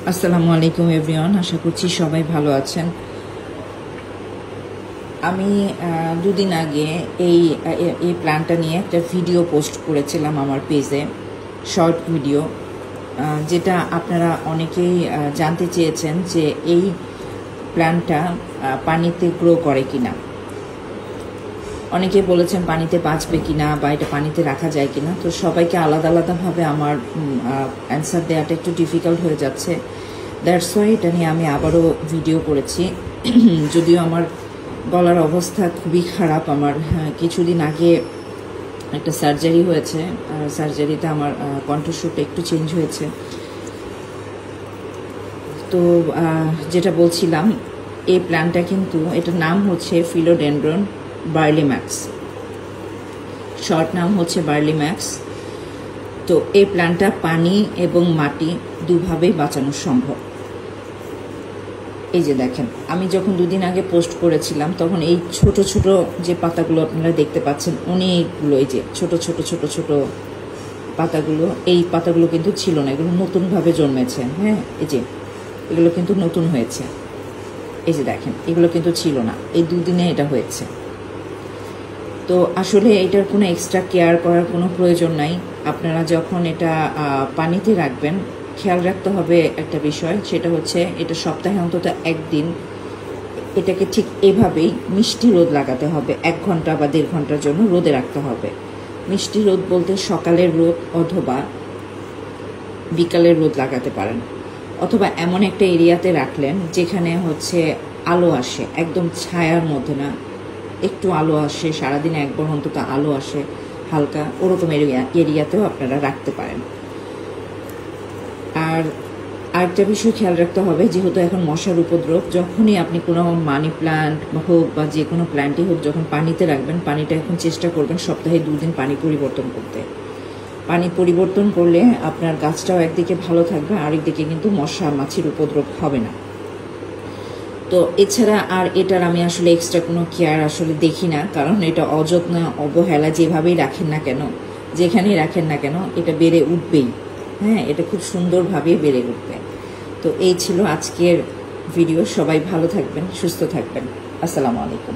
আসসালামু আলাইকুম এভরিওয়ান, আশা করছি সবাই ভালো আছেন। আমি দুদিন আগে এই প্ল্যানটা নিয়ে একটা ভিডিও পোস্ট করেছিলাম আমার পেজে, শর্ট ভিডিও, যেটা আপনারা অনেকেই জানতে চেয়েছেন যে এই প্ল্যানটা পানিতে গ্রো করে কিনা। অনেকে বলেছেন পানিতে বাঁচবে কিনা বা এটা পানিতে রাখা যায় কিনা। তো সবাইকে আলাদা আলাদাভাবে আমার অ্যান্সার দেওয়াটা একটু ডিফিকাল্ট হয়ে যাচ্ছে। দ্যাটস ওয়াই এটা নিয়ে আমি আবারও ভিডিও করেছি। যদিও আমার গলার অবস্থা খুবই খারাপ। আমার কিছুদিন আগে একটা সার্জারি হয়েছে, সার্জারিতে আমার কণ্ঠস্বরটা একটু চেঞ্জ হয়েছে। তো যেটা বলছিলাম, এই প্ল্যান্টটা কিন্তু এটার নাম হচ্ছে ফিলোডেন্ড্রন বার্লিম্যাক্স, শর্ট নাম হচ্ছে বার্লিম্যাক্স। তো এই প্ল্যান্টটা পানি এবং মাটি দুভাবেই বাঁচানো সম্ভব। এই যে দেখেন, আমি যখন দুদিন আগে পোস্ট করেছিলাম তখন এই ছোট ছোট যে পাতাগুলো আপনারা দেখতে পাচ্ছেন, অনেকগুলো এই যে ছোট ছোট ছোট ছোট পাতাগুলো, এই পাতাগুলো কিন্তু ছিল না, এগুলো নতুনভাবে জন্মেছে। হ্যাঁ, এই যে এগুলো কিন্তু নতুন হয়েছে। এই যে দেখেন, এগুলো কিন্তু ছিল না, এই দুদিনে এটা হয়েছে। তো আসলে এটার কোনো এক্সট্রা কেয়ার করার কোনো প্রয়োজন নাই। আপনারা যখন এটা পানিতে রাখবেন, খেয়াল রাখতে হবে একটা বিষয়, সেটা হচ্ছে এটা সপ্তাহে অন্তত একদিন এটাকে ঠিক এভাবেই মিষ্টি রোদ লাগাতে হবে। 1 ঘন্টা বা 1.5 ঘন্টার জন্য রোদে রাখতে হবে। মিষ্টি রোদ বলতে সকালের রোদ অথবা বিকালের রোদ লাগাতে পারেন, অথবা এমন একটা এরিয়াতে রাখলেন যেখানে হচ্ছে আলো আসে, একদম ছায়ার মধ্যে না, একটু আলো আসে, সারাদিনে একবার অন্তত আলো আসে হালকা, ওরকম এরিয়াতেও আপনারা রাখতে পারেন। আর আরেকটা বিষয় খেয়াল রাখতে হবে, যেহেতু এখন মশার উপদ্রব, যখনই আপনি কোনো মানি প্ল্যান্ট হোক বা যে কোনো প্ল্যান্টই হোক যখন পানিতে রাখবেন, পানিটা এখন চেষ্টা করবেন সপ্তাহে 2 দিন পানি পরিবর্তন করতে। পানি পরিবর্তন করলে আপনার গাছটাও একদিকে ভালো থাকবে, আরেকদিকে কিন্তু মশা মাছির উপদ্রব হবে না। তো এছাড়া আর এটার আমি আসলে এক্সট্রা কোনো কেয়ার আসলে দেখি না, কারণ এটা অযত্ন অবহেলা যেভাবেই রাখেন না কেন, যেখানেই রাখেন না কেন, এটা বেড়ে উঠবেই। হ্যাঁ, এটা খুব সুন্দরভাবেই বেড়ে উঠবে। তো এই ছিল আজকের ভিডিও। সবাই ভালো থাকবেন, সুস্থ থাকবেন। আসসালামু আলাইকুম।